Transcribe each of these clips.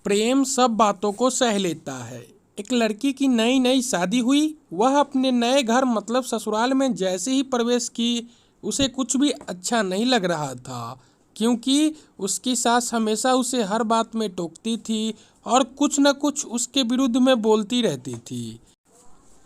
प्रेम सब बातों को सह लेता है। एक लड़की की नई नई शादी हुई। वह अपने नए घर मतलब ससुराल में जैसे ही प्रवेश की, उसे कुछ भी अच्छा नहीं लग रहा था, क्योंकि उसकी सास हमेशा उसे हर बात में टोकती थी और कुछ न कुछ उसके विरुद्ध में बोलती रहती थी।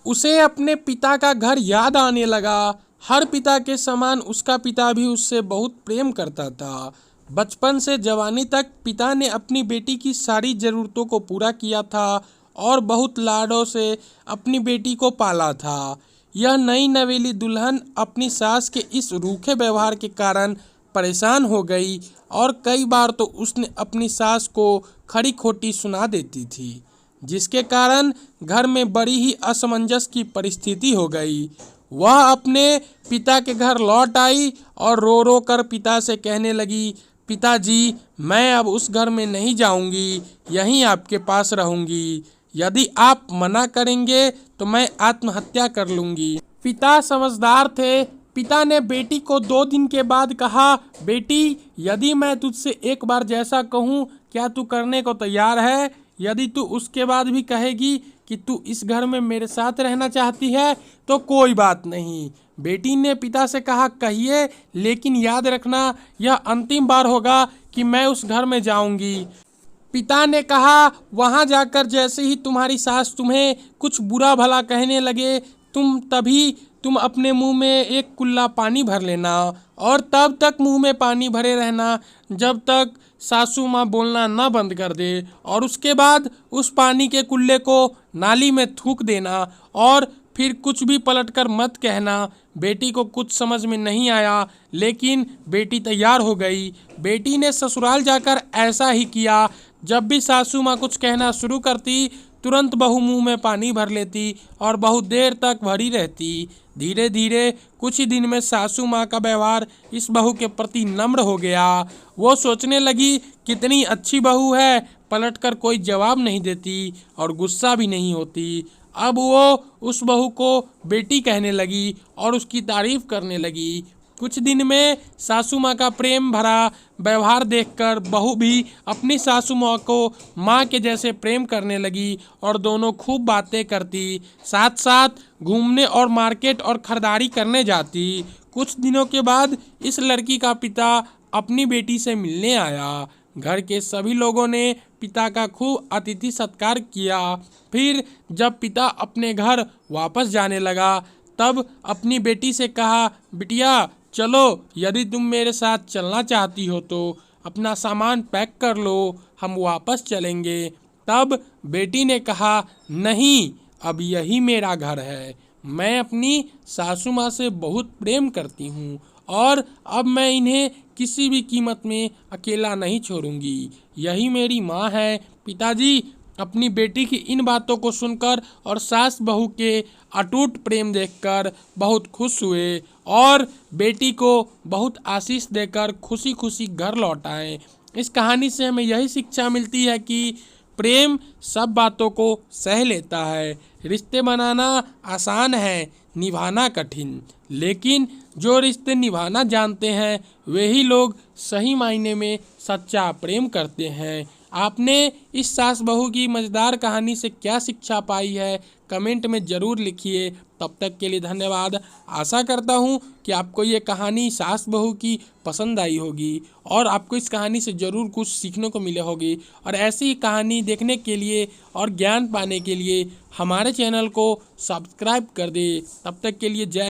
उसे अपने पिता का घर याद आने लगा। हर पिता के समान उसका पिता भी उससे बहुत प्रेम करता था। बचपन से जवानी तक पिता ने अपनी बेटी की सारी ज़रूरतों को पूरा किया था और बहुत लाडों से अपनी बेटी को पाला था। यह नई नवेली दुल्हन अपनी सास के इस रूखे व्यवहार के कारण परेशान हो गई और कई बार तो उसने अपनी सास को खरी खोटी सुना देती थी, जिसके कारण घर में बड़ी ही असमंजस की परिस्थिति हो गई। वह अपने पिता के घर लौट आई और रो रो कर पिता से कहने लगी, पिताजी, मैं अब उस घर में नहीं जाऊंगी, यहीं आपके पास रहूंगी। यदि आप मना करेंगे तो मैं आत्महत्या कर लूंगी। पिता समझदार थे। पिता ने बेटी को 2 दिन के बाद कहा, बेटी, यदि मैं तुझसे एक बार जैसा कहूँ, क्या तू करने को तैयार है? यदि तू उसके बाद भी कहेगी कि तू इस घर में मेरे साथ रहना चाहती है तो कोई बात नहीं। बेटी ने पिता से कहा, कहिए, लेकिन याद रखना यह अंतिम बार होगा कि मैं उस घर में जाऊंगी। पिता ने कहा, वहां जाकर जैसे ही तुम्हारी सास तुम्हें कुछ बुरा भला कहने लगे, तुम अपने मुंह में एक कुल्ला पानी भर लेना और तब तक मुंह में पानी भरे रहना जब तक सासू माँ बोलना न बंद कर दे, और उसके बाद उस पानी के कुल्ले को नाली में थूक देना और फिर कुछ भी पलटकर मत कहना। बेटी को कुछ समझ में नहीं आया, लेकिन बेटी तैयार हो गई। बेटी ने ससुराल जाकर ऐसा ही किया। जब भी सासू माँ कुछ कहना शुरू करती, तुरंत बहू मुंह में पानी भर लेती और बहुत देर तक भरी रहती। धीरे धीरे कुछ ही दिन में सासू माँ का व्यवहार इस बहू के प्रति नम्र हो गया। वो सोचने लगी, कितनी अच्छी बहू है, पलटकर कोई जवाब नहीं देती और गुस्सा भी नहीं होती। अब वो उस बहू को बेटी कहने लगी और उसकी तारीफ करने लगी। कुछ दिन में सासू माँ का प्रेम भरा व्यवहार देखकर बहू भी अपनी सासू माँ को माँ के जैसे प्रेम करने लगी और दोनों खूब बातें करती, साथ साथ घूमने और मार्केट और खरीदारी करने जाती। कुछ दिनों के बाद इस लड़की का पिता अपनी बेटी से मिलने आया। घर के सभी लोगों ने पिता का खूब अतिथि सत्कार किया। फिर जब पिता अपने घर वापस जाने लगा, तब अपनी बेटी से कहा, बिटिया, चलो, यदि तुम मेरे साथ चलना चाहती हो तो अपना सामान पैक कर लो, हम वापस चलेंगे। तब बेटी ने कहा, नहीं, अब यही मेरा घर है। मैं अपनी सासू माँ से बहुत प्रेम करती हूँ और अब मैं इन्हें किसी भी कीमत में अकेला नहीं छोड़ूंगी। यही मेरी माँ है। पिताजी अपनी बेटी की इन बातों को सुनकर और सास बहू के अटूट प्रेम देखकर बहुत खुश हुए और बेटी को बहुत आशीष देकर खुशी खुशी घर लौट आए। इस कहानी से हमें यही शिक्षा मिलती है कि प्रेम सब बातों को सह लेता है। रिश्ते बनाना आसान है, निभाना कठिन, लेकिन जो रिश्ते निभाना जानते हैं वही लोग सही मायने में सच्चा प्रेम करते हैं। आपने इस सास बहू की मज़ेदार कहानी से क्या शिक्षा पाई है, कमेंट में ज़रूर लिखिए। तब तक के लिए धन्यवाद। आशा करता हूँ कि आपको ये कहानी सास बहू की पसंद आई होगी और आपको इस कहानी से ज़रूर कुछ सीखने को मिले होगी। और ऐसी ही कहानी देखने के लिए और ज्ञान पाने के लिए हमारे चैनल को सब्सक्राइब कर दे। तब तक के लिए जय।